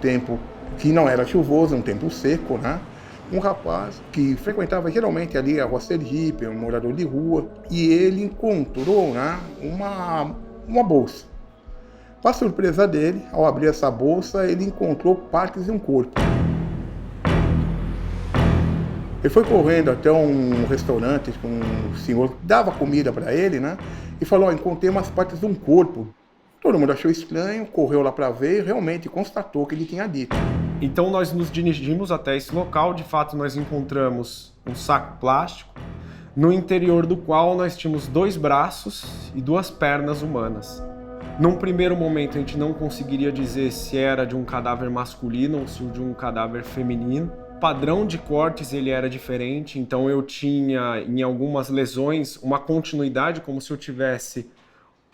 tempo que não era chuvoso, um tempo seco, né? Um rapaz que frequentava geralmente ali a rua Sergipe, um morador de rua, e ele encontrou, né, uma bolsa. Para surpresa dele, ao abrir essa bolsa, ele encontrou partes de um corpo. Ele foi correndo até um restaurante com um senhor que dava comida para ele, né? E falou, encontrei umas partes de um corpo. Todo mundo achou estranho, correu lá para ver e realmente constatou o que ele tinha dito. Então nós nos dirigimos até esse local, de fato nós encontramos um saco plástico, no interior do qual nós tínhamos 2 braços e 2 pernas humanas. Num primeiro momento a gente não conseguiria dizer se era de um cadáver masculino ou se de um cadáver feminino. O padrão de cortes ele era diferente, então eu tinha em algumas lesões uma continuidade, como se eu tivesse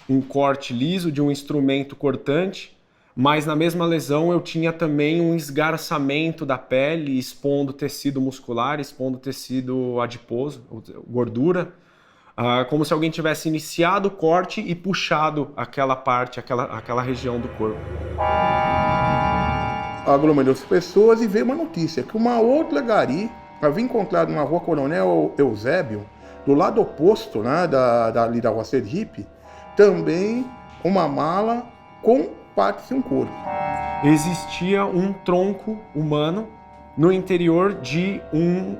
um corte liso de um instrumento cortante, mas na mesma lesão eu tinha também um esgarçamento da pele, expondo tecido muscular, expondo tecido adiposo, gordura, como se alguém tivesse iniciado o corte e puxado aquela parte, aquela região do corpo. Aglomerou-se pessoas e veio uma notícia que uma outra gari havia encontrado na rua Coronel Eusébio, do lado oposto, né, ali da rua Sergipe, também uma mala com partes de um corpo. Existia um tronco humano no interior de um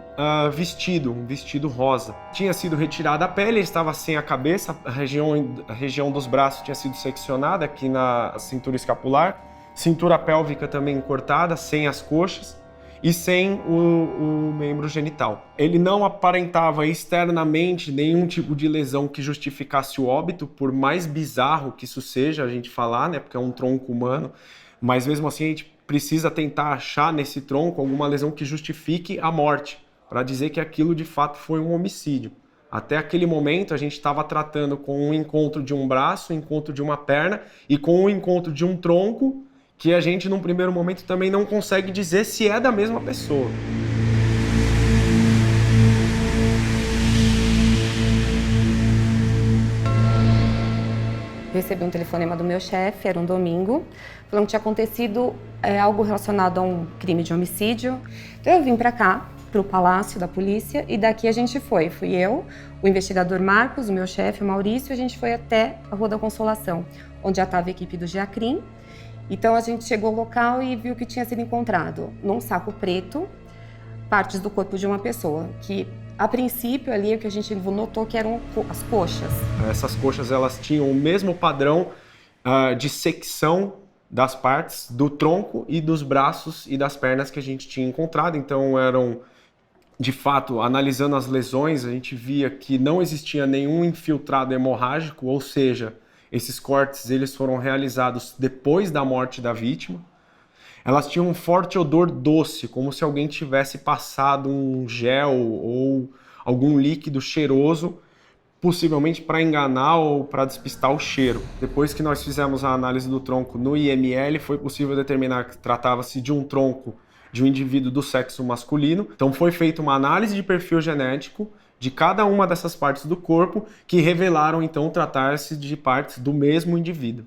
vestido rosa. Tinha sido retirada a pele, ele estava sem a cabeça, a região dos braços tinha sido seccionada aqui na cintura escapular, cintura pélvica também cortada, sem as coxas e sem o membro genital. Ele não aparentava externamente nenhum tipo de lesão que justificasse o óbito, por mais bizarro que isso seja a gente falar, né, porque é um tronco humano, mas mesmo assim a gente precisa tentar achar nesse tronco alguma lesão que justifique a morte, para dizer que aquilo de fato foi um homicídio. Até aquele momento a gente estava tratando com o encontro de um braço, o encontro de uma perna e com o encontro de um tronco, que a gente, num primeiro momento, também não consegue dizer se é da mesma pessoa. Recebi um telefonema do meu chefe, era um domingo, falando que tinha acontecido algo relacionado a um crime de homicídio. Então eu vim para cá, para o Palácio da Polícia, e daqui a gente foi. Fui eu, o investigador Marcos, o meu chefe, o Maurício, e a gente foi até a Rua da Consolação, onde já estava a equipe do GEACRIM. Então a gente chegou ao local e viu que tinha sido encontrado num saco preto partes do corpo de uma pessoa, que a princípio ali o que a gente notou que eram as coxas. Essas coxas elas tinham o mesmo padrão de secção das partes do tronco e dos braços e das pernas que a gente tinha encontrado, então eram, de fato, analisando as lesões, a gente via que não existia nenhum infiltrado hemorrágico, ou seja, esses cortes eles foram realizados depois da morte da vítima. Elas tinham um forte odor doce, como se alguém tivesse passado um gel ou algum líquido cheiroso, possivelmente para enganar ou para despistar o cheiro. Depois que nós fizemos a análise do tronco no IML, foi possível determinar que tratava-se de um tronco de um indivíduo do sexo masculino. Então foi feita uma análise de perfil genético de cada uma dessas partes do corpo, que revelaram então tratar-se de partes do mesmo indivíduo.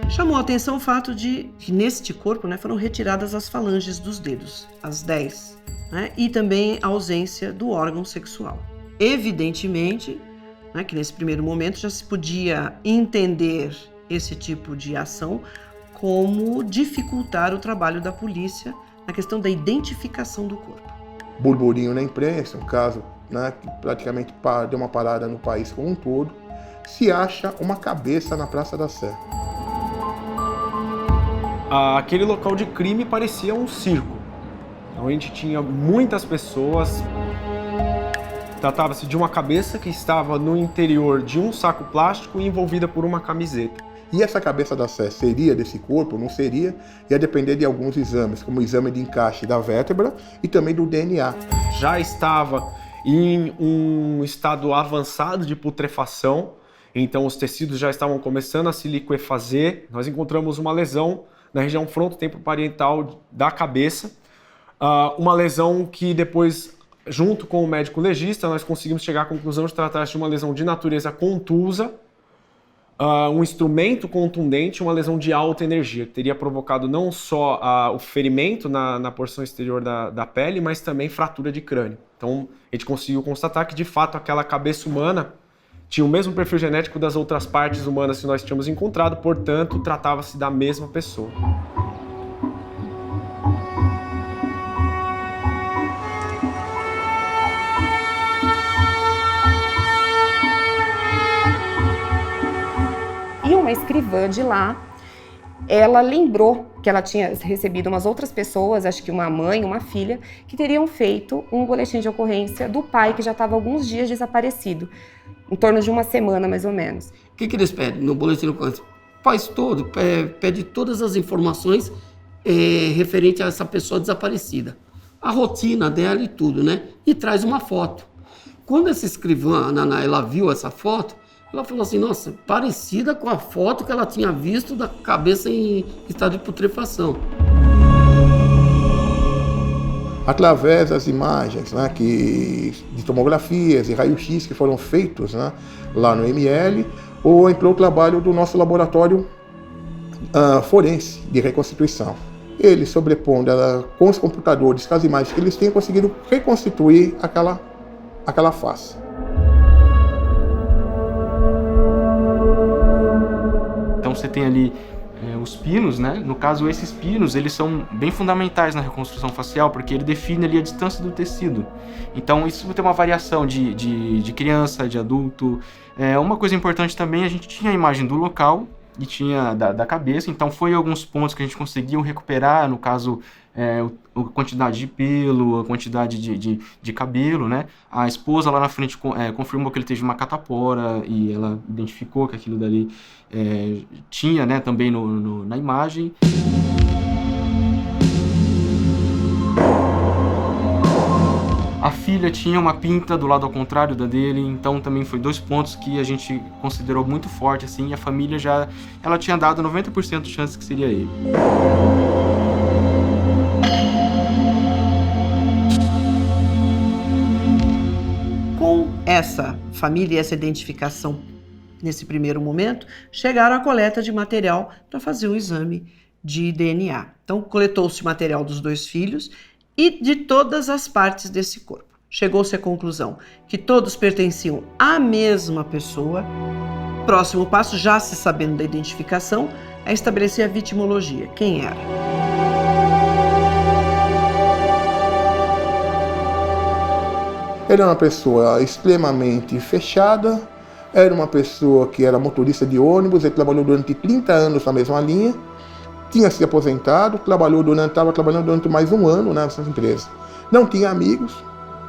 Chamou a atenção o fato de que neste corpo, né, foram retiradas as falanges dos dedos, as 10, né, e também a ausência do órgão sexual. Evidentemente, né, que nesse primeiro momento já se podia entender esse tipo de ação como dificultar o trabalho da polícia na questão da identificação do corpo. Burburinho na imprensa, um caso, né, que praticamente deu uma parada no país como um todo, se acha uma cabeça na Praça da Sé. Aquele local de crime parecia um circo, onde tinha muitas pessoas. Tratava-se de uma cabeça que estava no interior de um saco plástico e envolvida por uma camiseta. E essa cabeça da Sé seria desse corpo? Não seria? Ia depender de alguns exames, como o exame de encaixe da vértebra e também do DNA. Já estava em um estado avançado de putrefação, então os tecidos já estavam começando a se liquefazer. Nós encontramos uma lesão na região frontotemporal da cabeça, uma lesão que depois, junto com o médico legista, nós conseguimos chegar à conclusão de tratar-se de uma lesão de natureza contusa, um instrumento contundente, uma lesão de alta energia, que teria provocado não só o ferimento na porção exterior da pele, mas também fratura de crânio. Então, a gente conseguiu constatar que, de fato, aquela cabeça humana tinha o mesmo perfil genético das outras partes humanas que nós tínhamos encontrado, portanto, tratava-se da mesma pessoa. E uma escrivã de lá, ela lembrou que ela tinha recebido umas outras pessoas, acho que uma mãe, uma filha, que teriam feito um boletim de ocorrência do pai que já estava alguns dias desaparecido, em torno de uma semana mais ou menos. O que eles pedem no boletim de ocorrência? Faz todo, pede todas as informações referente a essa pessoa desaparecida, a rotina dela e tudo, né? E traz uma foto. Quando essa escrivã, a Naná, ela viu essa foto, ela falou assim, nossa, parecida com a foto que ela tinha visto da cabeça em estado de putrefação. Através das imagens, né, de tomografias e raio-x que foram feitos, né, lá no ML, ou entrou o trabalho do nosso laboratório forense de reconstituição. Eles, sobrepondo com os computadores, com as imagens que eles têm, conseguiram reconstituir aquela face. Então você tem ali os pinos, né? No caso, esses pinos, eles são bem fundamentais na reconstrução facial, porque ele define ali a distância do tecido. Então isso tem uma variação de criança, de adulto. Uma coisa importante também, a gente tinha a imagem do local e tinha da cabeça, então foi alguns pontos que a gente conseguiu recuperar, no caso, a quantidade de pelo, a quantidade de cabelo, né? A esposa lá na frente confirmou que ele teve uma catapora e ela identificou que aquilo dali tinha, né, também na imagem. A filha tinha uma pinta do lado ao contrário da dele, então também foi 2 pontos que a gente considerou muito forte, assim, e a família ela tinha dado 90% de chance que seria ele. Com essa família e essa identificação nesse primeiro momento, chegaram à coleta de material para fazer um exame de DNA. Então, coletou-se material dos 2 filhos e de todas as partes desse corpo. Chegou-se à conclusão que todos pertenciam à mesma pessoa. Próximo passo, já se sabendo da identificação, é estabelecer a vitimologia. Quem era? Era uma pessoa extremamente fechada, era uma pessoa que era motorista de ônibus, ele trabalhou durante 30 anos na mesma linha, tinha se aposentado, estava trabalhando durante mais um ano nessa empresa. Não tinha amigos,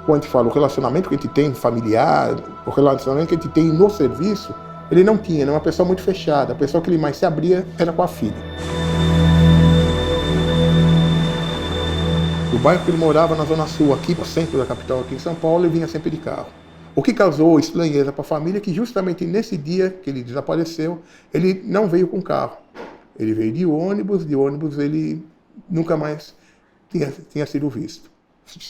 quando a gente fala o relacionamento que a gente tem familiar, o relacionamento que a gente tem no serviço, ele não tinha, era uma pessoa muito fechada, a pessoa que ele mais se abria era com a filha. O bairro que ele morava na Zona Sul, aqui no centro da capital, aqui em São Paulo, ele vinha sempre de carro. O que causou estranheza para a família é que justamente nesse dia que ele desapareceu, ele não veio com carro. Ele veio de ônibus ele nunca mais tinha sido visto.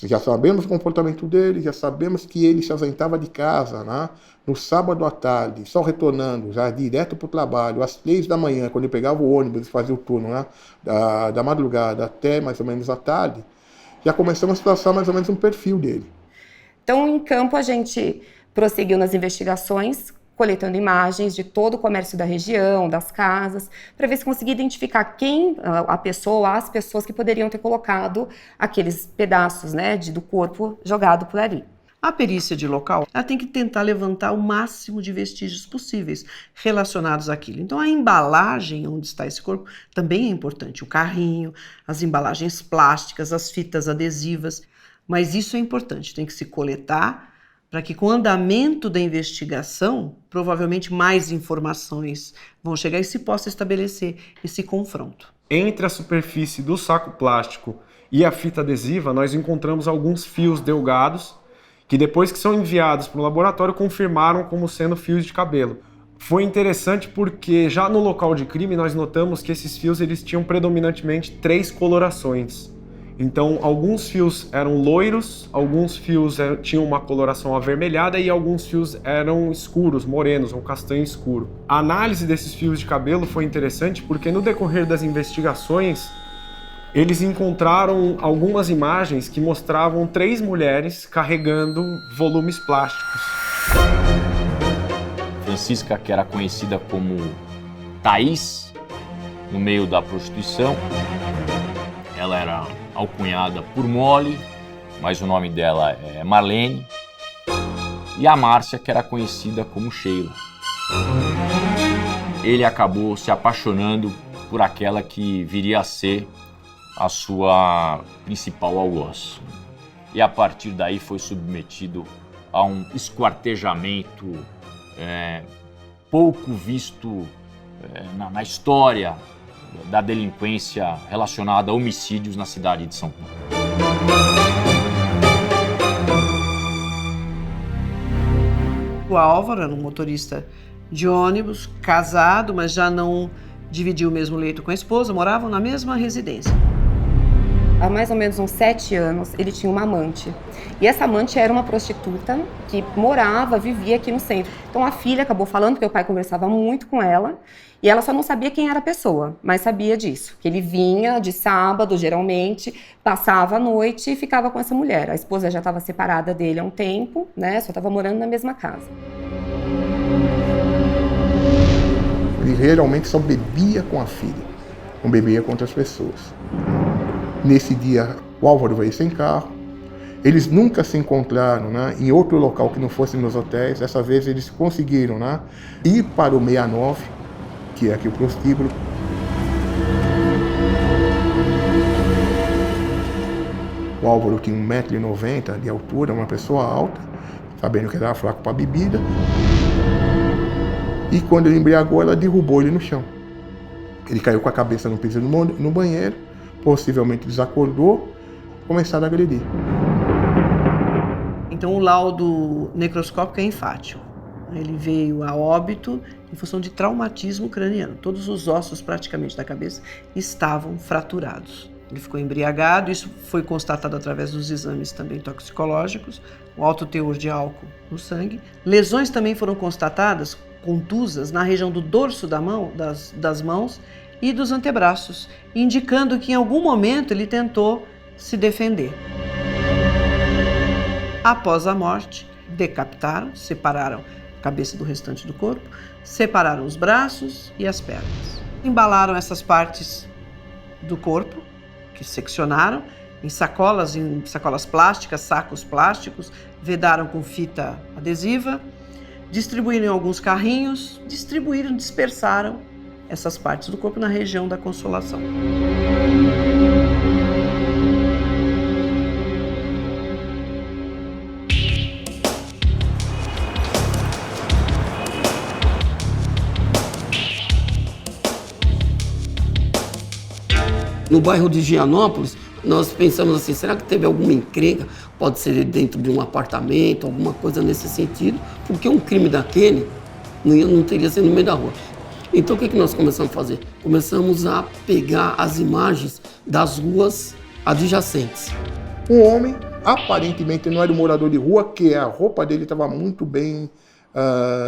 Já sabemos o comportamento dele, já sabemos que ele se ausentava de casa, né, no sábado à tarde, só retornando já direto para o trabalho, às 3 da manhã, quando ele pegava o ônibus e fazia o turno, né, da madrugada até mais ou menos à tarde, já começamos a traçar mais ou menos um perfil dele. Então, em campo, a gente prosseguiu nas investigações, coletando imagens de todo o comércio da região, das casas, para ver se conseguia identificar quem a pessoa, as pessoas que poderiam ter colocado aqueles pedaços, né, do corpo jogado por ali. A perícia de local, ela tem que tentar levantar o máximo de vestígios possíveis relacionados àquilo. Então, a embalagem onde está esse corpo também é importante. O carrinho, as embalagens plásticas, as fitas adesivas. Mas isso é importante, tem que se coletar para que com o andamento da investigação, provavelmente mais informações vão chegar e se possa estabelecer esse confronto. Entre a superfície do saco plástico e a fita adesiva, nós encontramos alguns fios delgados que depois que são enviados para o laboratório confirmaram como sendo fios de cabelo. Foi interessante porque já no local de crime nós notamos que esses fios eles tinham predominantemente 3 colorações. Então, alguns fios eram loiros, alguns fios tinham uma coloração avermelhada e alguns fios eram escuros, morenos, um castanho escuro. A análise desses fios de cabelo foi interessante porque no decorrer das investigações, eles encontraram algumas imagens que mostravam 3 mulheres carregando volumes plásticos. Francisca, que era conhecida como Thaís, no meio da prostituição, ela era alcunhada por Molly, mas o nome dela é Marlene, e a Márcia, que era conhecida como Sheila. Ele acabou se apaixonando por aquela que viria a ser a sua principal algoz. E a partir daí foi submetido a um esquartejamento pouco visto na história da delinquência relacionada a homicídios na cidade de São Paulo. O Álvaro era um motorista de ônibus, casado, mas já não dividia o mesmo leito com a esposa, moravam na mesma residência. Há mais ou menos uns 7 anos, ele tinha uma amante. E essa amante era uma prostituta que vivia aqui no centro. Então a filha acabou falando, porque o pai conversava muito com ela, e ela só não sabia quem era a pessoa, mas sabia disso. Que ele vinha de sábado, geralmente, passava a noite e ficava com essa mulher. A esposa já estava separada dele há um tempo, né? Só estava morando na mesma casa. Ele realmente só bebia com a filha, não bebia com outras pessoas. Nesse dia, o Álvaro veio sem carro. Eles nunca se encontraram, né, em outro local que não fosse nos hotéis. Dessa vez eles conseguiram, né, ir para o 69, que é aqui o prostíbulo. O Álvaro tinha 1,90 m de altura, uma pessoa alta, sabendo que era fraco para bebida. E quando ele embriagou, ela derrubou ele no chão. Ele caiu com a cabeça no piso no banheiro, possivelmente desacordou, começaram a agredir. Então o laudo necroscópico é enfático. Ele veio a óbito em função de traumatismo craniano. Todos os ossos praticamente da cabeça estavam fraturados. Ele ficou embriagado, isso foi constatado através dos exames também toxicológicos, o alto teor de álcool no sangue. Lesões também foram constatadas, contusas, na região do dorso da mão, das mãos e dos antebraços, indicando que em algum momento ele tentou se defender. Após a morte, decapitaram, separaram a cabeça do restante do corpo, separaram os braços e as pernas. Embalaram essas partes do corpo, que seccionaram, em sacolas plásticas, sacos plásticos, vedaram com fita adesiva, distribuíram em alguns carrinhos, dispersaram essas partes do corpo na região da Consolação. No bairro de Gianópolis, nós pensamos assim, será que teve alguma encrenca? Pode ser dentro de um apartamento, alguma coisa nesse sentido, porque um crime daquele não teria sido no meio da rua. Então o que nós começamos a fazer? Começamos a pegar as imagens das ruas adjacentes. Um homem, aparentemente não era um morador de rua, que a roupa dele estava muito bem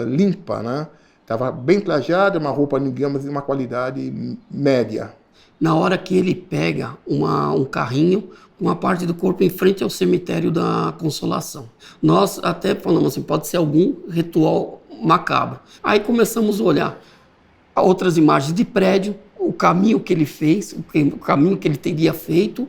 limpa, né? Estava bem trajada, uma roupa, digamos, de uma qualidade média. Na hora que ele pega um carrinho, uma parte do corpo em frente ao cemitério da Consolação. Nós até falamos assim, pode ser algum ritual macabro. Aí começamos a olhar outras imagens de prédio, o caminho que ele fez, o caminho que ele teria feito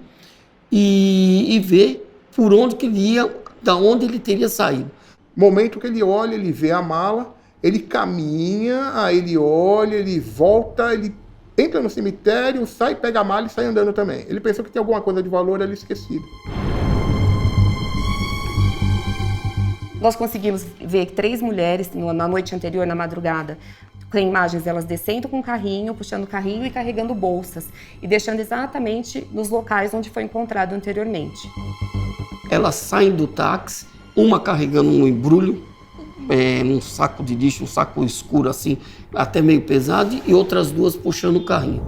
e ver por onde que ele ia, da onde ele teria saído. Momento que ele olha, ele vê a mala, ele caminha, aí ele olha, ele volta, ele entra no cemitério, sai, pega a mala e sai andando também. Ele pensou que tinha alguma coisa de valor ali esquecida. Nós conseguimos ver 3 mulheres na noite anterior, na madrugada, com imagens elas descendo com o carrinho, puxando o carrinho e carregando bolsas e deixando exatamente nos locais onde foi encontrado anteriormente. Elas saem do táxi, uma carregando um embrulho, num saco de lixo, um saco escuro assim, até meio pesado, e outras 2 puxando o carrinho.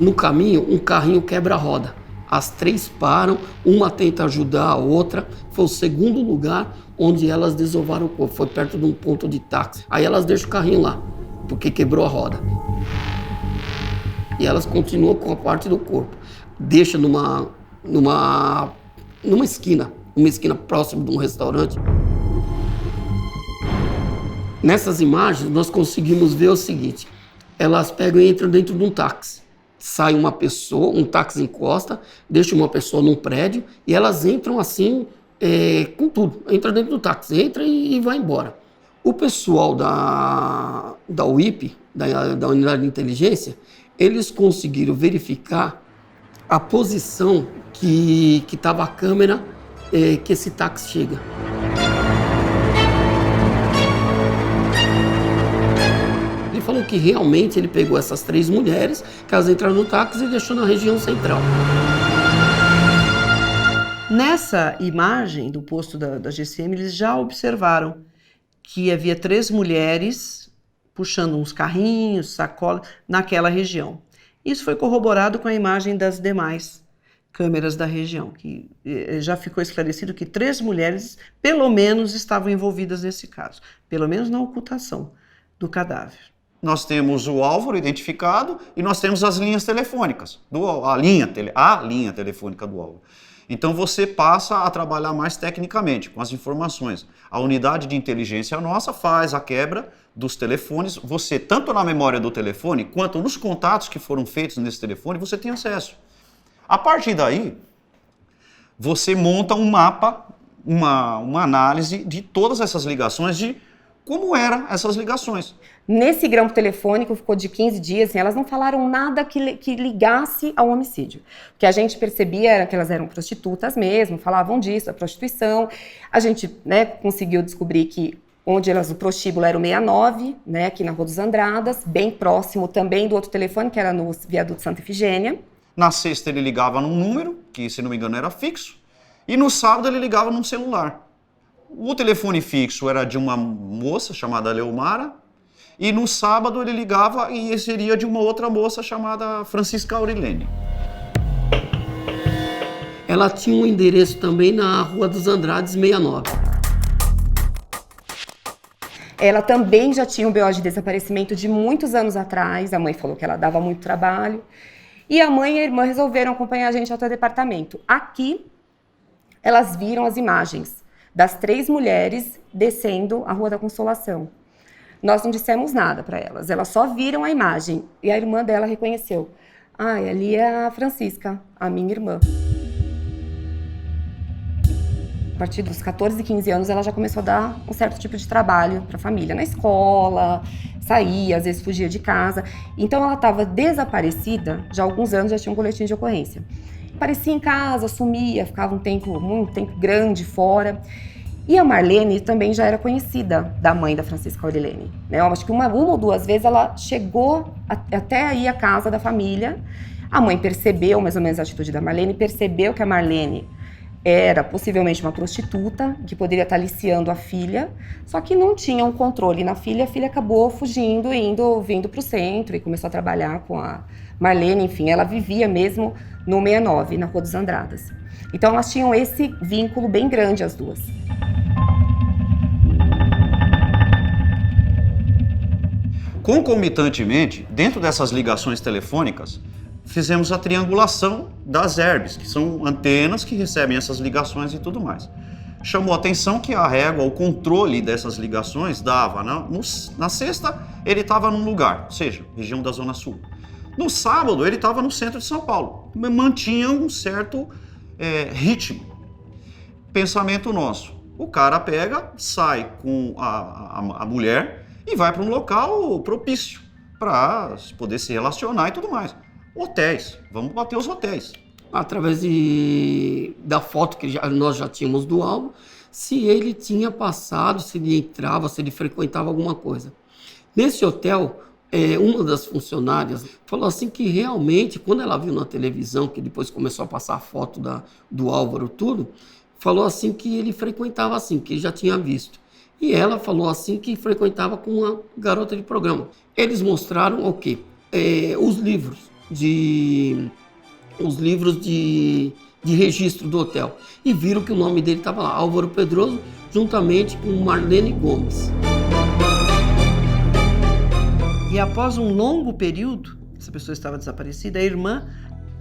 No caminho, um carrinho quebra a roda. As 3 param, uma tenta ajudar a outra. Foi o segundo lugar onde elas desovaram o corpo. Foi perto de um ponto de táxi. Aí elas deixam o carrinho lá, porque quebrou a roda. E elas continuam com a parte do corpo. Deixa numa esquina, uma esquina próxima de um restaurante. Nessas imagens, nós conseguimos ver o seguinte. Elas pegam e entram dentro de um táxi. Sai uma pessoa, um táxi encosta, deixa uma pessoa num prédio e elas entram assim, com tudo. Entra dentro do táxi, entra e vai embora. O pessoal da UIP, da Unidade de Inteligência, eles conseguiram verificar a posição que estava a câmera que esse táxi chega. Ele falou que realmente ele pegou essas 3 mulheres, que elas entraram no táxi e deixou na região central. Nessa imagem do posto da GCM, eles já observaram que havia 3 mulheres puxando uns carrinhos, sacolas, naquela região. Isso foi corroborado com a imagem das demais câmeras da região, que já ficou esclarecido que 3 mulheres, pelo menos, estavam envolvidas nesse caso, pelo menos na ocultação do cadáver. Nós temos o Álvaro identificado e nós temos as linhas telefônicas, a linha telefônica do Álvaro. Então você passa a trabalhar mais tecnicamente com as informações. A unidade de inteligência nossa faz a quebra dos telefones. Você, tanto na memória do telefone, quanto nos contatos que foram feitos nesse telefone, você tem acesso. A partir daí, você monta um mapa, uma análise de todas essas ligações, de como eram essas ligações. Nesse grampo telefônico ficou de 15 dias, assim, elas não falaram nada que ligasse ao homicídio. O que a gente percebia era que elas eram prostitutas mesmo, falavam disso, a prostituição. A gente, conseguiu descobrir que onde o prostíbulo era o 69, aqui na Rua dos Andradas, bem próximo também do outro telefone, que era no viaduto Santa Efigênia. Na sexta ele ligava num número, que se não me engano era fixo, e no sábado ele ligava num celular. O telefone fixo era de uma moça chamada Leomara, e no sábado ele ligava e seria de uma outra moça chamada Francisca Aurilene. Ela tinha um endereço também na Rua dos Andrades 69. Ela também já tinha um BO de desaparecimento de muitos anos atrás. A mãe falou que ela dava muito trabalho. E a mãe e a irmã resolveram acompanhar a gente até o departamento. Aqui, elas viram as imagens das 3 mulheres descendo a Rua da Consolação. Nós não dissemos nada para elas só viram a imagem. E a irmã dela reconheceu. Ali é a Francisca, a minha irmã. A partir dos 14, 15 anos, ela já começou a dar um certo tipo de trabalho para a família. Na escola, saía, às vezes fugia de casa. Então ela estava desaparecida, já há alguns anos já tinha um boletim de ocorrência. Aparecia em casa, sumia, ficava muito tempo grande fora. E a Marlene também já era conhecida da mãe da Francisca Aurilene. Eu acho que uma ou 2 vezes ela chegou até aí à casa da família. A mãe percebeu mais ou menos a atitude da Marlene, percebeu que a Marlene era possivelmente uma prostituta, que poderia estar aliciando a filha, só que não tinha um controle na filha. A filha acabou fugindo, vindo para o centro e começou a trabalhar com a Marlene. Enfim, ela vivia mesmo no 69, na Rua dos Andradas. Então elas tinham esse vínculo bem grande, as duas. Concomitantemente, dentro dessas ligações telefônicas, fizemos a triangulação das herbes, que são antenas que recebem essas ligações e tudo mais. Chamou a atenção que a régua, o controle dessas ligações dava, na sexta ele estava num lugar, ou seja, região da Zona Sul. No sábado ele estava no centro de São Paulo, mantinha um certo ritmo. Pensamento nosso, o cara pega, sai com a mulher e vai para um local propício para poder se relacionar e tudo mais. Hotéis, vamos bater os hotéis. Através da foto que nós já tínhamos do álbum, se ele tinha passado, se ele entrava, se ele frequentava alguma coisa. Nesse hotel, uma das funcionárias falou assim que realmente, quando ela viu na televisão, que depois começou a passar a foto do Álvaro tudo, falou assim que ele frequentava assim, que ele já tinha visto. E ela falou assim que frequentava com uma garota de programa. Eles mostraram o quê? Os livros. os livros de registro do hotel e viram que o nome dele estava lá, Álvaro Pedroso, juntamente com Marlene Gomes. E após um longo período, essa pessoa estava desaparecida, a irmã,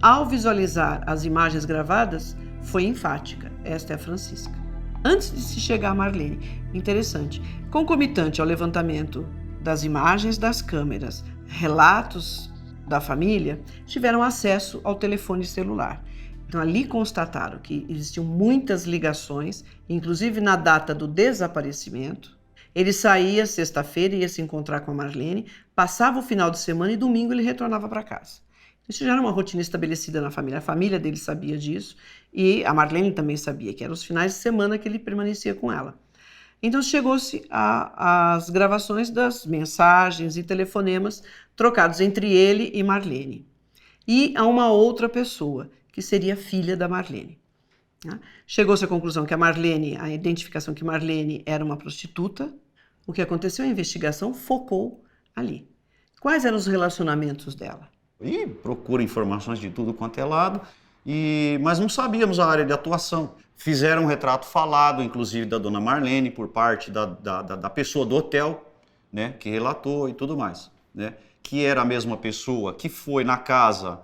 ao visualizar as imagens gravadas, foi enfática. Esta é a Francisca. Antes de se chegar a Marlene, interessante, concomitante ao levantamento das imagens das câmeras, relatos da família, tiveram acesso ao telefone celular. Então ali constataram que existiam muitas ligações, inclusive na data do desaparecimento. Ele saía sexta-feira, ia se encontrar com a Marlene, passava o final de semana e domingo ele retornava para casa. Isso já era uma rotina estabelecida na família. A família dele sabia disso e a Marlene também sabia, que eram os finais de semana que ele permanecia com ela. Então chegou-se às gravações das mensagens e telefonemas trocados entre ele e Marlene. E a uma outra pessoa, que seria filha da Marlene. Chegou-se à conclusão que a identificação que Marlene era uma prostituta. O que aconteceu? A investigação focou ali. Quais eram os relacionamentos dela? E procura informações de tudo quanto é lado, mas não sabíamos a área de atuação. Fizeram um retrato falado, inclusive da dona Marlene, por parte da pessoa do hotel, né, que relatou e tudo mais, né, que era a mesma pessoa que foi na casa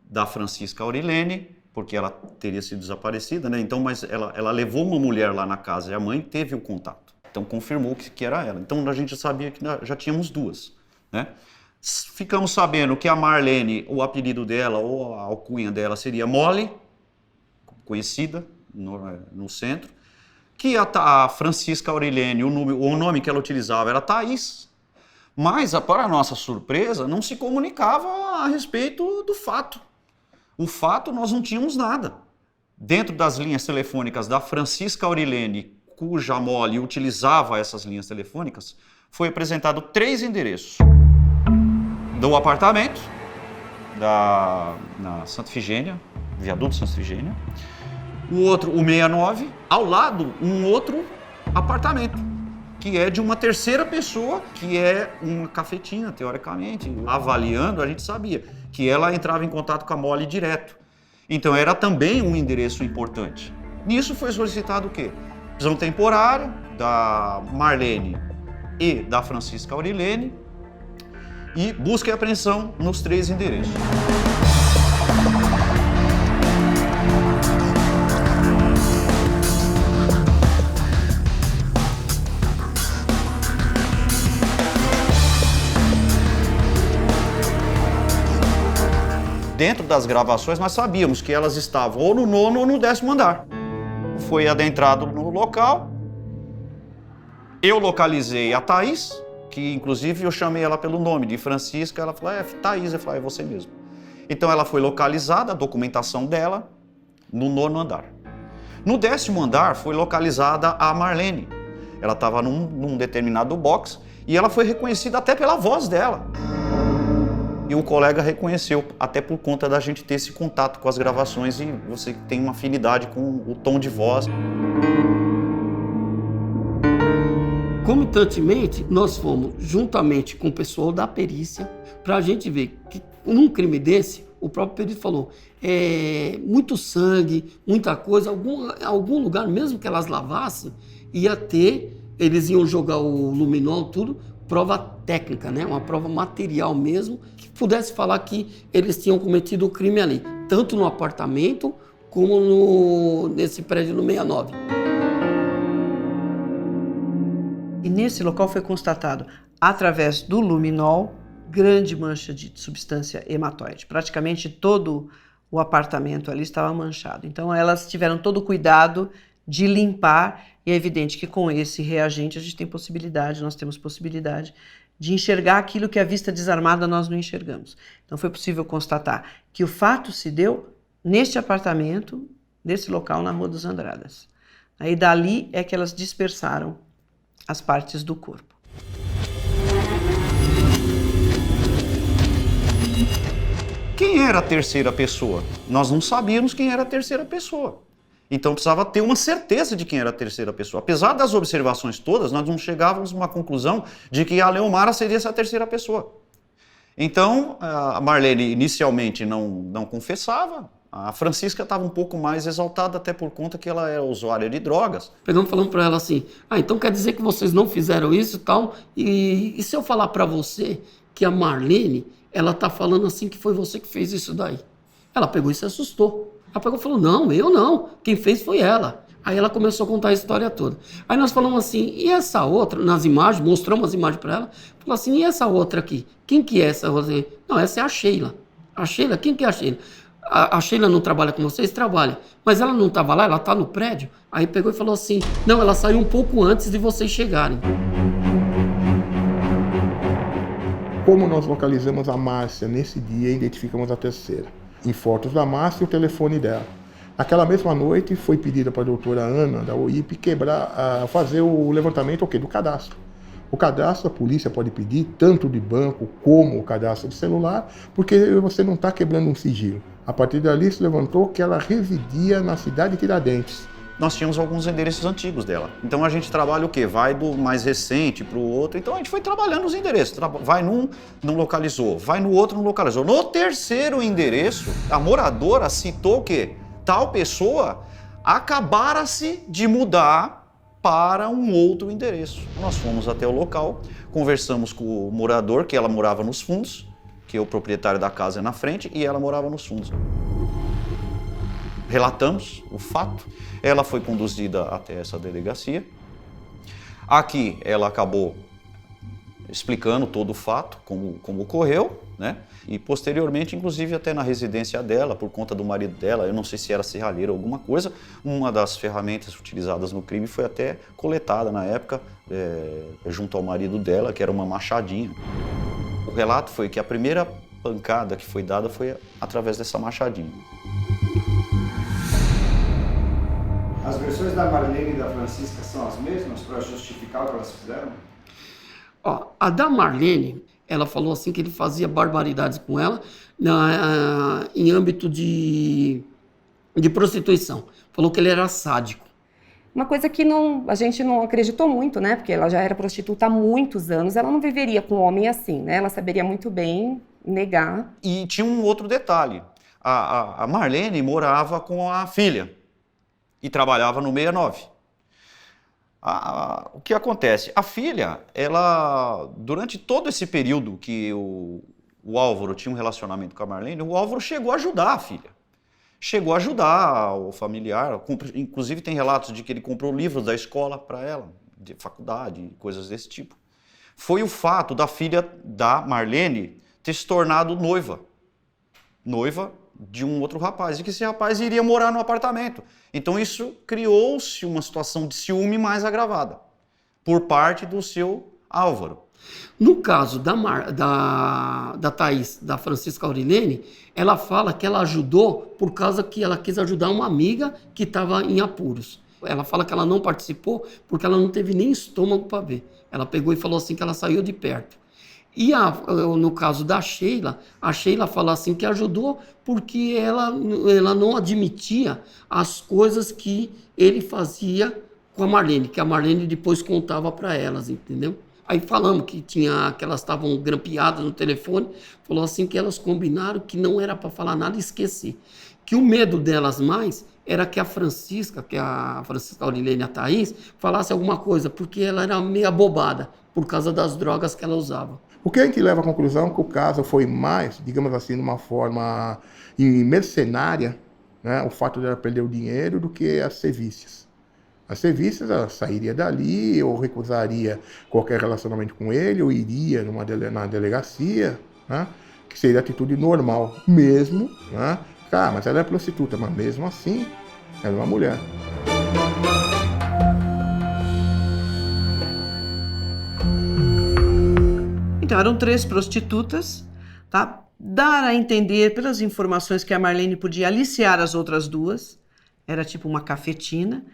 da Francisca Aurilene, porque ela teria sido desaparecida, né? Então, mas ela levou uma mulher lá na casa e a mãe teve o contato. Então confirmou que era ela. Então a gente sabia que já tínhamos duas, né? Ficamos sabendo que a Marlene, o apelido dela ou a alcunha dela seria Molly, conhecida no centro, que a Francisca Aurilene, o nome que ela utilizava era Thaís, mas, para a nossa surpresa, não se comunicava a respeito do fato. O fato, nós não tínhamos nada. Dentro das linhas telefônicas da Francisca Aurilene, cuja Molly utilizava essas linhas telefônicas, foi apresentado 3 endereços. Do apartamento, na Santa Efigênia, viaduto Santa Efigênia. O outro, o 69, ao lado, um outro apartamento, que é de uma terceira pessoa, que é uma cafetina, teoricamente. Avaliando, a gente sabia que ela entrava em contato com a Molly direto. Então era também um endereço importante. Nisso foi solicitado o quê? Prisão temporária da Marlene e da Francisca Aurilene e busca e apreensão nos 3 endereços. Dentro das gravações, nós sabíamos que elas estavam ou no 9º ou no 10º andar. Foi adentrado no local, eu localizei a Thaís, que inclusive eu chamei ela pelo nome de Francisca, ela falou, Thaís, eu falei, é você mesmo. Então ela foi localizada, a documentação dela, no 9º andar. No 10º andar foi localizada a Marlene. Ela estava num determinado box e ela foi reconhecida até pela voz dela. E o colega reconheceu, até por conta da gente ter esse contato com as gravações e você tem uma afinidade com o tom de voz. Comitantemente, nós fomos, juntamente com o pessoal da perícia, para a gente ver que num crime desse, o próprio perito falou, muito sangue, muita coisa, algum lugar, mesmo que elas lavassem, eles iam jogar o luminol, tudo, prova técnica, né? Uma prova material mesmo, que pudesse falar que eles tinham cometido o crime ali, tanto no apartamento como nesse prédio no 69. E nesse local foi constatado, através do luminol, grande mancha de substância hematóide. Praticamente todo o apartamento ali estava manchado. Então elas tiveram todo o cuidado de limpar, e é evidente que com esse reagente nós temos possibilidade de enxergar aquilo que à vista desarmada nós não enxergamos. Então foi possível constatar que o fato se deu neste apartamento, nesse local na Rua dos Andradas. Aí dali é que elas dispersaram as partes do corpo. Quem era a terceira pessoa? Nós não sabíamos quem era a terceira pessoa. Então precisava ter uma certeza de quem era a terceira pessoa. Apesar das observações todas, nós não chegávamos a uma conclusão de que a Leomara seria essa terceira pessoa. Então, a Marlene inicialmente não confessava. A Francisca estava um pouco mais exaltada, até por conta que ela era usuária de drogas. Pegamos falando para ela assim, então quer dizer que vocês não fizeram isso e tal? E se eu falar para você que a Marlene, ela tá falando assim que foi você que fez isso daí? Ela pegou e se assustou. Ela pegou e falou, não, eu não. Quem fez foi ela. Aí ela começou a contar a história toda. Aí nós falamos assim, e essa outra, nas imagens, mostramos as imagens para ela, falou assim, e essa outra aqui? Quem que é essa? Não, essa é a Sheila. A Sheila, quem que é a Sheila? A Sheila não trabalha com vocês? Trabalha. Mas ela não estava lá, ela está no prédio? Aí pegou e falou assim, não, ela saiu um pouco antes de vocês chegarem. Como nós localizamos a Márcia nesse dia e identificamos a terceira? Em fotos da Márcia e o telefone dela. Naquela mesma noite foi pedida para a doutora Ana, da OIP, fazer o levantamento do cadastro. O cadastro, a polícia pode pedir tanto de banco como o cadastro de celular, porque você não está quebrando um sigilo. A partir dali se levantou que ela residia na cidade de Tiradentes. Nós tínhamos alguns endereços antigos dela. Então a gente trabalha o quê? Vai do mais recente para o outro. Então a gente foi trabalhando os endereços. Vai num, não localizou. Vai no outro, não localizou. No terceiro endereço, a moradora citou que tal pessoa acabara-se de mudar para um outro endereço. Nós fomos até o local, conversamos com o morador, que ela morava nos fundos, que o proprietário da casa é na frente, e ela morava nos fundos. Relatamos o fato, ela foi conduzida até essa delegacia. Aqui ela acabou explicando todo o fato, como ocorreu, né? E posteriormente, inclusive até na residência dela, por conta do marido dela, eu não sei se era serralheiro ou alguma coisa, uma das ferramentas utilizadas no crime foi até coletada na época, junto ao marido dela, que era uma machadinha. O relato foi que a primeira pancada que foi dada foi através dessa machadinha. As versões da Marlene e da Francisca são as mesmas para justificar o que elas fizeram? A da Marlene, ela falou assim que ele fazia barbaridades com ela em âmbito de prostituição. Falou que ele era sádico. Uma coisa que a gente não acreditou muito, né? Porque ela já era prostituta há muitos anos, ela não viveria com um homem assim, né? Ela saberia muito bem negar. E tinha um outro detalhe. A Marlene morava com a filha e trabalhava no 69. O que acontece? A filha, ela, durante todo esse período que o Álvaro tinha um relacionamento com a Marlene, o Álvaro chegou a ajudar a filha. Chegou a ajudar o familiar, inclusive tem relatos de que ele comprou livros da escola para ela, de faculdade, coisas desse tipo. Foi o fato da filha da Marlene ter se tornado noiva de um outro rapaz, e que esse rapaz iria morar no apartamento. Então isso criou-se uma situação de ciúme mais agravada por parte do seu Álvaro. No caso da Thaís, da Francisca Aurilene, ela fala que ela ajudou por causa que ela quis ajudar uma amiga que estava em apuros. Ela fala que ela não participou porque ela não teve nem estômago para ver. Ela pegou e falou assim que ela saiu de perto. E no caso da Sheila, a Sheila fala assim que ajudou porque ela não admitia as coisas que ele fazia com a Marlene, que a Marlene depois contava para elas, entendeu? Aí falamos que elas estavam grampeadas no telefone, falou assim que elas combinaram que não era para falar nada e esquecer. Que o medo delas mais era que a Francisca Aurilene e a Thaís, falasse alguma coisa, porque ela era meio abobada por causa das drogas que ela usava. O que a gente leva à conclusão é que o caso foi mais, digamos assim, de uma forma mercenária, né, o fato de ela perder o dinheiro, do que as sevícias. As sevícias, ela sairia dali, ou recusaria qualquer relacionamento com ele, ou iria na delegacia, né, que seria a atitude normal, mesmo, né, mas ela é prostituta, mas mesmo assim, ela é uma mulher. Então, eram 3 prostitutas, tá? Dar a entender, pelas informações, que a Marlene podia aliciar as outras 2. Era tipo uma cafetina,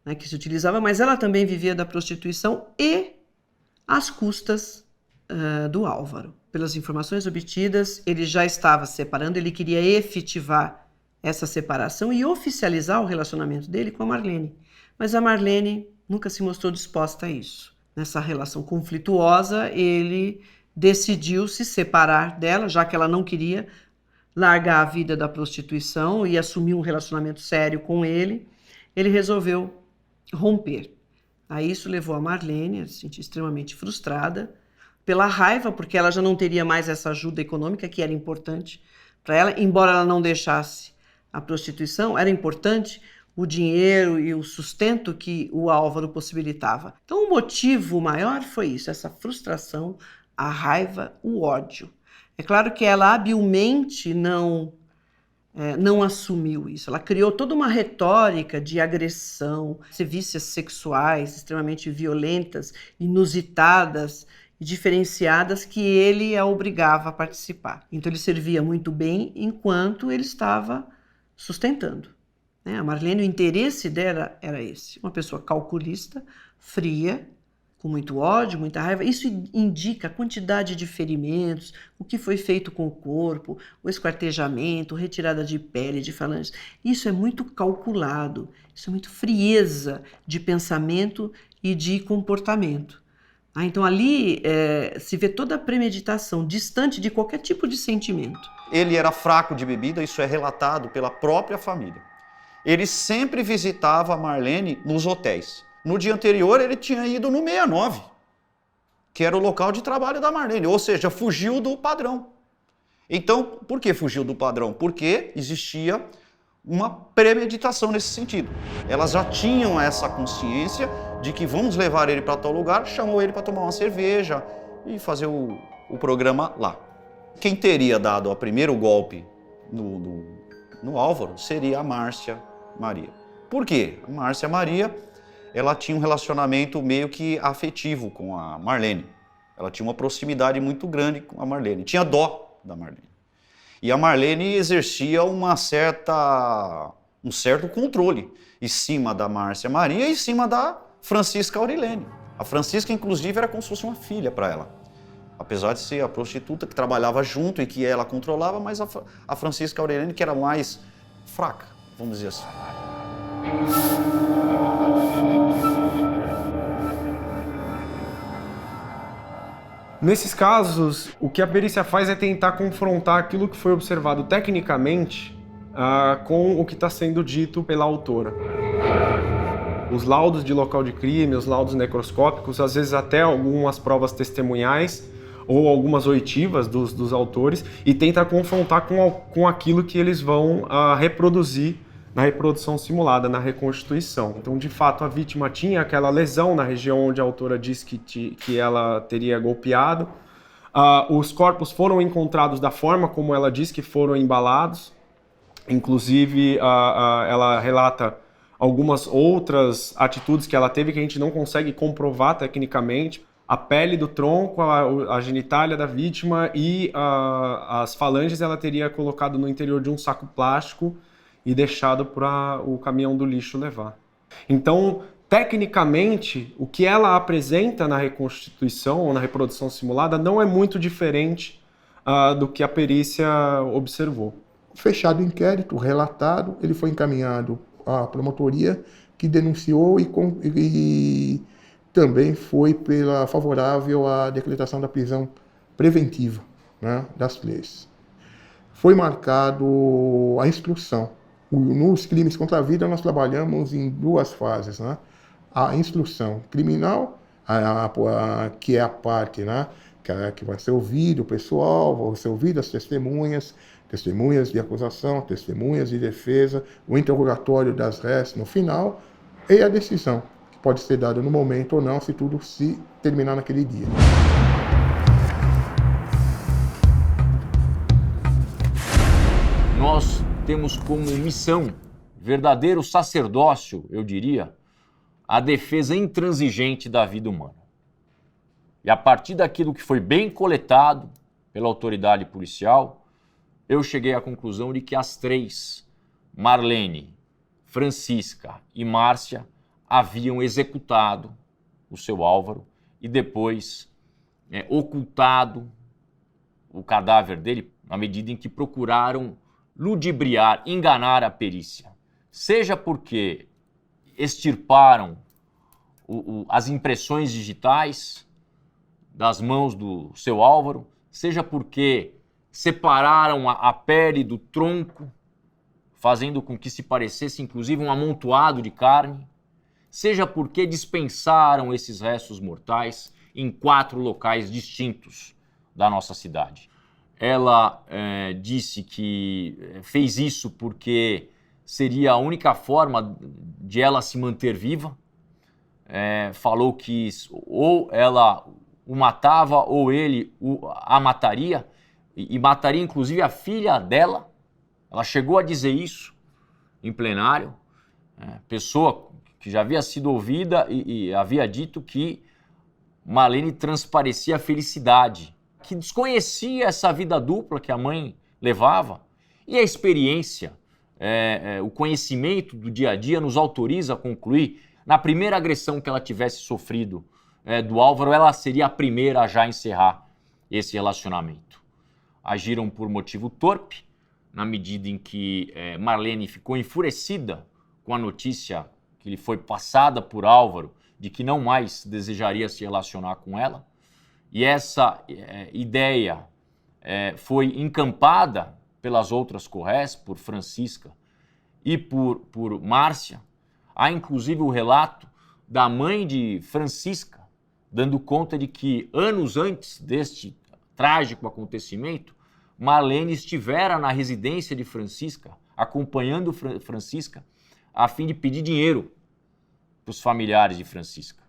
né, que se utilizava, mas ela também vivia da prostituição e às custas do Álvaro. Pelas informações obtidas, ele já estava se separando, ele queria efetivar essa separação e oficializar o relacionamento dele com a Marlene. Mas a Marlene nunca se mostrou disposta a isso. Nessa relação conflituosa, ele decidiu se separar dela, já que ela não queria largar a vida da prostituição e assumir um relacionamento sério com ele. Ele resolveu romper. Aí isso levou a Marlene a se sentir extremamente frustrada, pela raiva, porque ela já não teria mais essa ajuda econômica que era importante para ela, embora ela não deixasse a prostituição, era importante o dinheiro e o sustento que o Álvaro possibilitava. Então o motivo maior foi isso, essa frustração, a raiva, o ódio. É claro que ela habilmente não assumiu isso. Ela criou toda uma retórica de agressão, sevícias sexuais extremamente violentas, inusitadas e diferenciadas que ele a obrigava a participar. Então ele servia muito bem enquanto ele estava sustentando. A Marlene, o interesse dela era esse. Uma pessoa calculista, fria, com muito ódio, muita raiva. Isso indica a quantidade de ferimentos, o que foi feito com o corpo, o esquartejamento, retirada de pele, de falanges. Isso é muito calculado, isso é muito frieza de pensamento e de comportamento. Então ali se vê toda a premeditação, distante de qualquer tipo de sentimento. Ele era fraco de bebida, isso é relatado pela própria família. Ele sempre visitava a Marlene nos hotéis. No dia anterior, ele tinha ido no 69, que era o local de trabalho da Marlene, ou seja, fugiu do padrão. Então, por que fugiu do padrão? Porque existia uma premeditação nesse sentido. Elas já tinham essa consciência de que vamos levar ele para tal lugar, chamou ele para tomar uma cerveja e fazer o programa lá. Quem teria dado o primeiro golpe no Álvaro seria a Márcia Maria. Por quê? A Márcia Maria, ela tinha um relacionamento meio que afetivo com a Marlene. Ela tinha uma proximidade muito grande com a Marlene. Tinha dó da Marlene. E a Marlene exercia um certo controle em cima da Márcia Maria e em cima da Francisca Aurilene. A Francisca, inclusive, era como se fosse uma filha para ela. Apesar de ser a prostituta que trabalhava junto e que ela controlava, mas a Francisca Aurilene que era mais fraca, vamos dizer assim. Nesses casos, o que a perícia faz é tentar confrontar aquilo que foi observado tecnicamente com o que está sendo dito pela autora. Os laudos de local de crime, os laudos necroscópicos, às vezes até algumas provas testemunhais ou algumas oitivas dos autores, e tenta confrontar com aquilo que eles vão reproduzir na reprodução simulada, na reconstituição. Então, de fato, a vítima tinha aquela lesão na região onde a autora diz que ela teria golpeado. Os corpos foram encontrados da forma como ela diz que foram embalados. Inclusive, ela relata algumas outras atitudes que ela teve que a gente não consegue comprovar tecnicamente. A pele do tronco, a genitália da vítima e as falanges ela teria colocado no interior de um saco plástico e deixado para o caminhão do lixo levar. Então, tecnicamente, o que ela apresenta na reconstituição ou na reprodução simulada não é muito diferente do que a perícia observou. Fechado o inquérito, relatado, ele foi encaminhado à promotoria, que denunciou e também foi favorável à decretação da prisão preventiva, né, das leis. Foi marcado a instrução. Nos crimes contra a vida, nós trabalhamos em duas fases, né? A instrução criminal, que é a parte, né, que vai ser ouvido o pessoal, vão ser ouvidas as testemunhas de acusação, testemunhas de defesa, o interrogatório das réis no final e a decisão, que pode ser dada no momento ou não, se tudo se terminar naquele dia. Nós temos como missão, verdadeiro sacerdócio, eu diria, a defesa intransigente da vida humana. E a partir daquilo que foi bem coletado pela autoridade policial, eu cheguei à conclusão de que as três, Marlene, Francisca e Márcia, haviam executado o seu Álvaro e depois ocultado o cadáver dele na medida em que procuraram ludibriar, enganar a perícia. Seja porque extirparam as impressões digitais das mãos do seu Álvaro, seja porque separaram a pele do tronco, fazendo com que se parecesse inclusive um amontoado de carne, seja porque dispensaram esses restos mortais em 4 locais distintos da nossa cidade. Ela disse que fez isso porque seria a única forma de ela se manter viva. Falou que ou ela o matava ou ele a mataria, e mataria inclusive a filha dela. Ela chegou a dizer isso em plenário. Pessoa que já havia sido ouvida e havia dito que Marlene transparecia a felicidade, que desconhecia essa vida dupla que a mãe levava. E a experiência, o conhecimento do dia a dia nos autoriza a concluir, na primeira agressão que ela tivesse sofrido do Álvaro, ela seria a primeira a já encerrar esse relacionamento. Agiram por motivo torpe, na medida em que Marlene ficou enfurecida com a notícia que lhe foi passada por Álvaro de que não mais desejaria se relacionar com ela. E essa ideia foi encampada pelas outras Corrés, por Francisca e por Márcia. Há inclusive o relato da mãe de Francisca, dando conta de que anos antes deste trágico acontecimento, Marlene estivera na residência de Francisca, acompanhando Francisca, a fim de pedir dinheiro para os familiares de Francisca.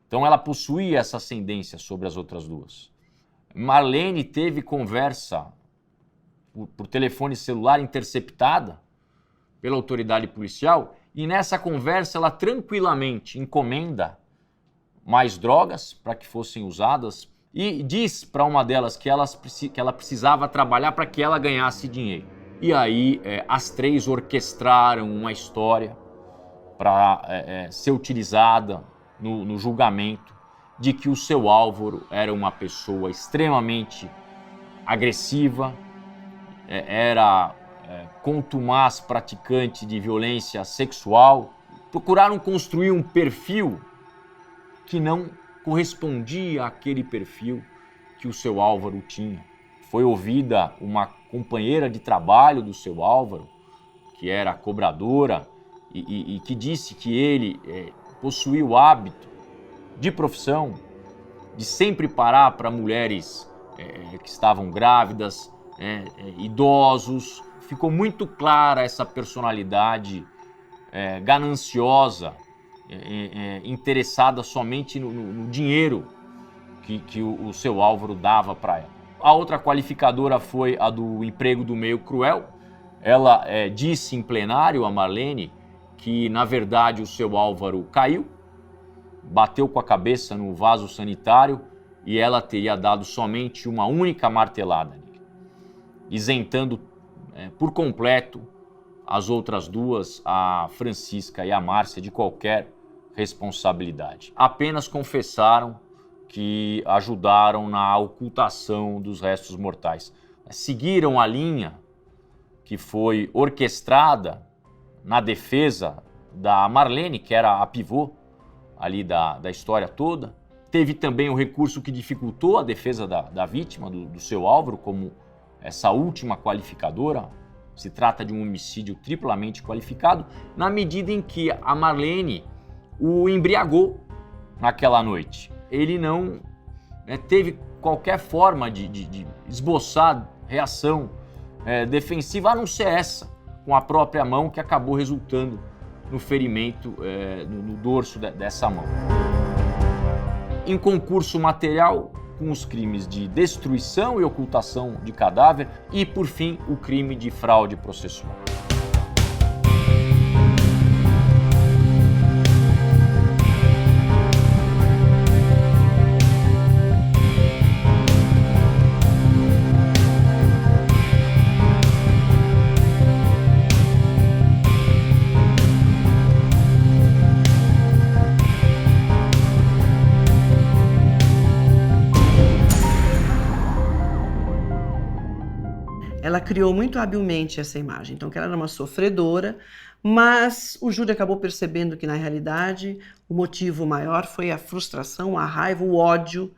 Então ela possuía essa ascendência sobre as outras duas. Marlene teve conversa por telefone celular interceptada pela autoridade policial, e nessa conversa ela tranquilamente encomenda mais drogas para que fossem usadas e diz para uma delas que ela precisava trabalhar para que ela ganhasse dinheiro. E aí as 3 orquestraram uma história para ser utilizada no julgamento de que o seu Álvaro era uma pessoa extremamente agressiva, era contumaz praticante de violência sexual. Procuraram construir um perfil que não correspondia àquele perfil que o seu Álvaro tinha. Foi ouvida uma companheira de trabalho do seu Álvaro, que era cobradora, e que disse que ele possuía o hábito de profissão de sempre parar para mulheres que estavam grávidas, idosos. Ficou muito clara essa personalidade gananciosa, interessada somente no dinheiro que o seu Álvaro dava para ela. A outra qualificadora foi a do emprego do meio cruel. Ela disse em plenário a Marlene que, na verdade, o seu Álvaro caiu, bateu com a cabeça no vaso sanitário e ela teria dado somente uma única martelada nele, isentando por completo as outras duas, a Francisca e a Márcia, de qualquer responsabilidade. Apenas confessaram que ajudaram na ocultação dos restos mortais. Seguiram a linha que foi orquestrada na defesa da Marlene, que era a pivô ali da história toda. Teve também o recurso que dificultou a defesa da vítima, do seu Álvaro, como essa última qualificadora. Se trata de um homicídio triplamente qualificado, na medida em que a Marlene o embriagou naquela noite. Ele não teve qualquer forma de esboçar reação defensiva, a não ser essa, com a própria mão, que acabou resultando no ferimento no dorso dessa mão. Em concurso material, com os crimes de destruição e ocultação de cadáver e, por fim, o crime de fraude processual. Ela criou muito habilmente essa imagem, então que ela era uma sofredora, mas o júri acabou percebendo que, na realidade, o motivo maior foi a frustração, a raiva, o ódio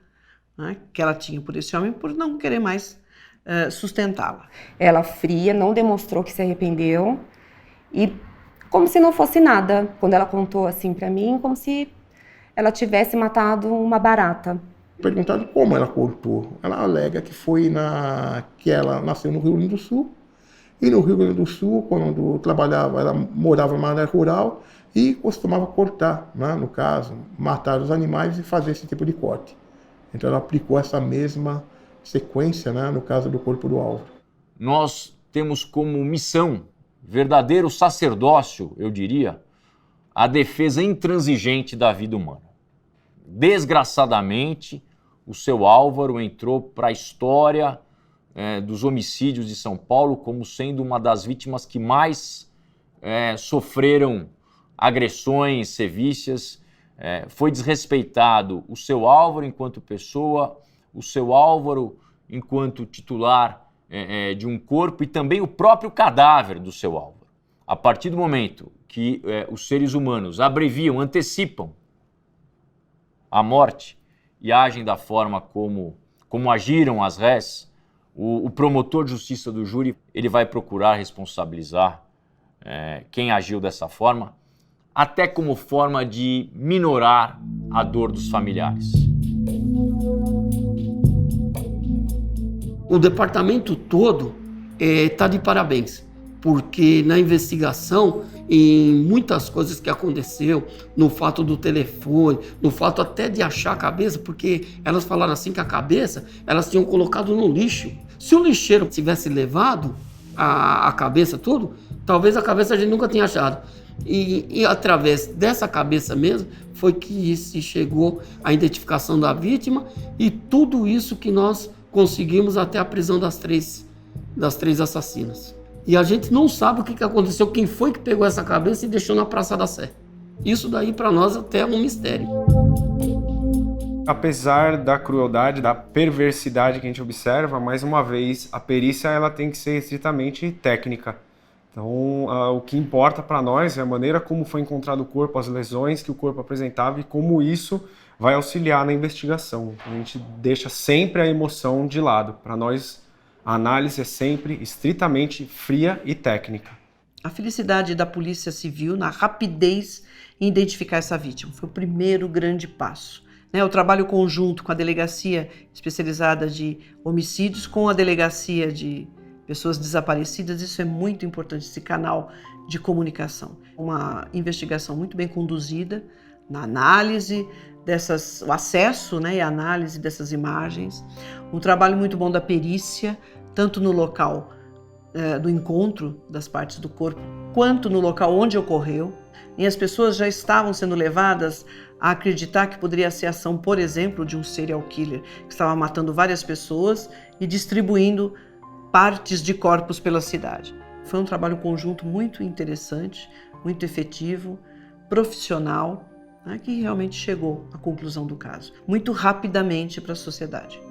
né, que ela tinha por esse homem por não querer mais sustentá-la. Ela fria, não demonstrou que se arrependeu e como se não fosse nada. Quando ela contou assim pra mim, como se ela tivesse matado uma barata. Perguntado como ela cortou. Ela alega que que ela nasceu no Rio Grande do Sul. E no Rio Grande do Sul, quando trabalhava, ela morava numa área rural e costumava cortar, né, no caso, matar os animais e fazer esse tipo de corte. Então ela aplicou essa mesma sequência, né, no caso do corpo do Álvaro. Nós temos como missão, verdadeiro sacerdócio, eu diria, a defesa intransigente da vida humana. Desgraçadamente, o seu Álvaro entrou para a história dos homicídios de São Paulo como sendo uma das vítimas que mais sofreram agressões sevícias. Foi desrespeitado o seu Álvaro enquanto pessoa, o seu Álvaro enquanto titular de um corpo e também o próprio cadáver do seu Álvaro. A partir do momento que os seres humanos abreviam, antecipam a morte e agem da forma como agiram as rés, o promotor de justiça do júri ele vai procurar responsabilizar quem agiu dessa forma, até como forma de minorar a dor dos familiares. O departamento todo está de parabéns, porque na investigação, em muitas coisas que aconteceu, no fato do telefone, no fato até de achar a cabeça, porque elas falaram assim que a cabeça elas tinham colocado no lixo. Se o lixeiro tivesse levado a cabeça tudo, talvez a cabeça a gente nunca tinha achado. E através dessa cabeça mesmo foi que se chegou à identificação da vítima e tudo isso que nós conseguimos até a prisão das três assassinas. E a gente não sabe o que aconteceu, quem foi que pegou essa cabeça e deixou na Praça da Sé. Isso daí para nós até é um mistério. Apesar da crueldade, da perversidade que a gente observa, mais uma vez, a perícia ela tem que ser estritamente técnica. Então, o que importa para nós é a maneira como foi encontrado o corpo, as lesões que o corpo apresentava e como isso vai auxiliar na investigação. A gente deixa sempre a emoção de lado. Para nós, a análise é sempre estritamente fria e técnica. A felicidade da Polícia Civil na rapidez em identificar essa vítima foi o primeiro grande passo. O trabalho conjunto com a Delegacia Especializada de Homicídios, com a Delegacia de Pessoas Desaparecidas, isso é muito importante, esse canal de comunicação. Uma investigação muito bem conduzida na análise o acesso, e análise dessas imagens. Um trabalho muito bom da perícia, tanto no local do encontro das partes do corpo, quanto no local onde ocorreu. E as pessoas já estavam sendo levadas a acreditar que poderia ser ação, por exemplo, de um serial killer que estava matando várias pessoas e distribuindo partes de corpos pela cidade. Foi um trabalho conjunto muito interessante, muito efetivo, profissional, que realmente chegou à conclusão do caso, muito rapidamente para a sociedade.